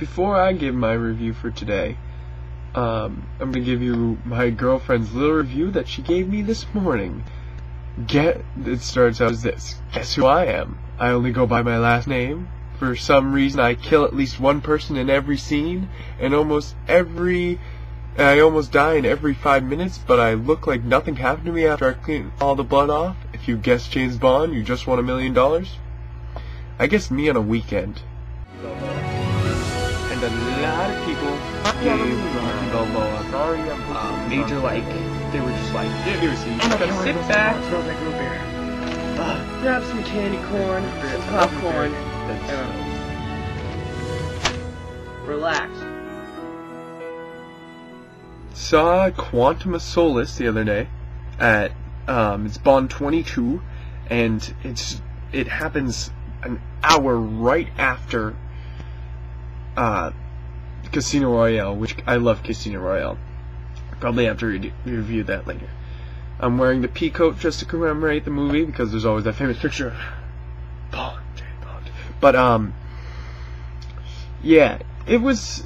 before I give my review for today, I'm going to give you my girlfriend's little review that she gave me this morning. It starts out as this. Guess who I am? I only go by my last name. For some reason, I kill at least one person in every scene, and I almost die in every 5 minutes, but I look like nothing happened to me after I clean all the blood off. If you guess James Bond, you just won $1 million. I guess me on a weekend. And a lot of people gave Rocky Balboa major like. They were just like, seriously, you just gotta sit back, grab some candy corn, some popcorn, relax. Saw Quantum of Solace the other day at it's Bond 22, and it happens an hour right after Casino Royale, which I love Casino Royale. Probably have to review that later. I'm wearing the pea coat just to commemorate the movie because there's always that famous picture of Bond, James Bond. But yeah, it was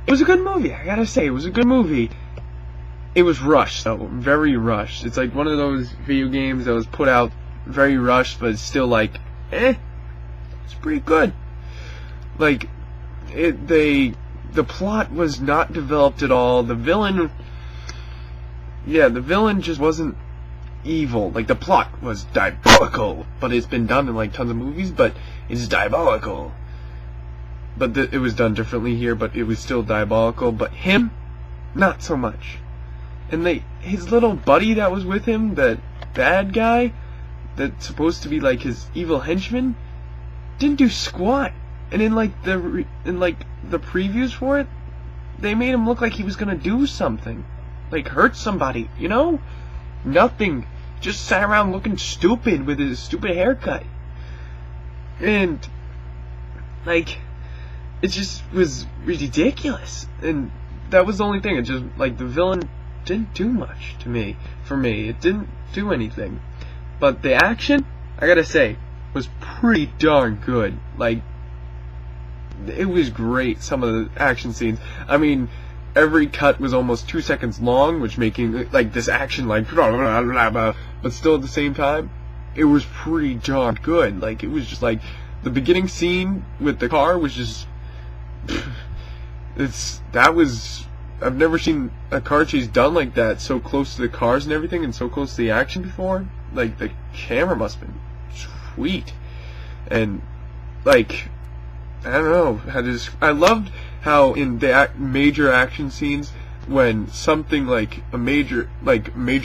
a good movie. I gotta say, it was a good movie. It was rushed though, very rushed. It's like one of those video games that was put out very rushed, but it's still like, it's pretty good. Like, the plot was not developed at all. The villain just wasn't evil. Like, the plot was diabolical, but it's been done in like tons of movies, but it's diabolical. But it was done differently here, but it was still diabolical. But him, not so much. And his little buddy that was with him, that bad guy, that's supposed to be like his evil henchman, didn't do squat. And in the previews for it, they made him look like he was gonna do something, like hurt somebody, you know? Nothing. Just sat around looking stupid with his stupid haircut. And like, it just was ridiculous. And that was the only thing. It just, like, the villain didn't do much for me. It didn't do anything. But the action, I gotta say, was pretty darn good. Like, it was great, some of the action scenes. I mean, every cut was almost 2 seconds long, which making, like, this action, like, blah, blah, blah, blah, but still at the same time, it was pretty darn good. Like, it was just like, the beginning scene with the car was just, I've never seen a car chase done like that, so close to the cars and everything, and so close to the action before. Like, the camera must have been sweet. And, like, I don't know how to I loved how in the major action scenes, when something like a major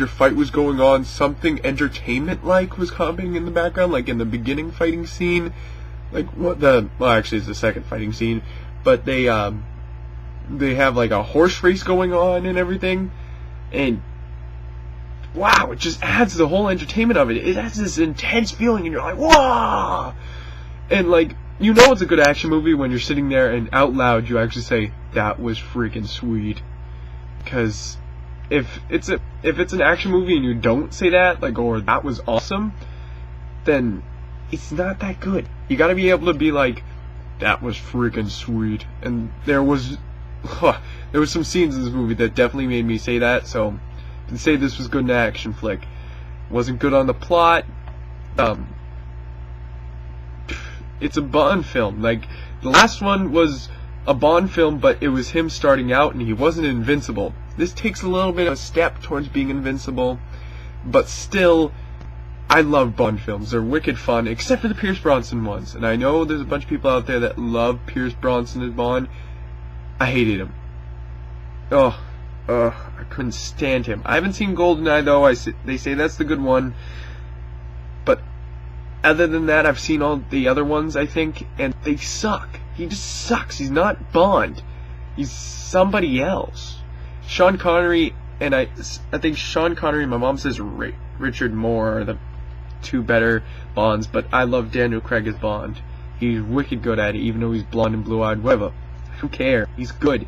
fight was going on, something entertainment-like was happening in the background, like in the beginning fighting scene, like actually it's the second fighting scene, but they have like a horse race going on and everything, and wow, it just adds the whole entertainment of it. It has this intense feeling, and you're like, wow! And like, you know it's a good action movie when you're sitting there and out loud you actually say, that was freaking sweet. Because if it's an action movie and you don't say that, like, or that was awesome, then it's not that good. You gotta be able to be like, that was freaking sweet. And there was some scenes in this movie that definitely made me say that, so I can say this was good in an action flick. Wasn't good on the plot. It's a Bond film. Like, the last one was a Bond film, but it was him starting out and he wasn't invincible. This takes a little bit of a step towards being invincible, but still, I love Bond films. They're wicked fun, except for the Pierce Brosnan ones. And I know there's a bunch of people out there that love Pierce Brosnan as Bond. I hated him. I couldn't stand him. I haven't seen GoldenEye though. They say that's the good one. But other than that, I've seen all the other ones, I think, and they suck. He just sucks. He's not Bond. He's somebody else. Sean Connery, and I think Sean Connery and my mom says Richard Moore are the two better Bonds, but I love Daniel Craig as Bond. He's wicked good at it, even though he's blonde and blue-eyed. Whatever. I don't care. He's good.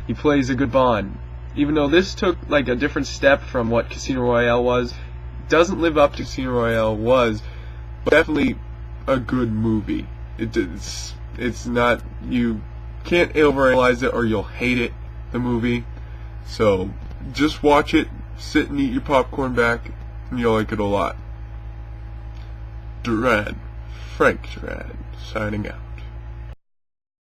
He plays a good Bond. Even though this took like a different step from what Casino Royale was, doesn't live up to Casino Royale was, but definitely a good movie. It's not, you can't overanalyze it or you'll hate it, the movie. So just watch it, sit and eat your popcorn back, and you'll like it a lot. Duran, Frank Duran, signing out.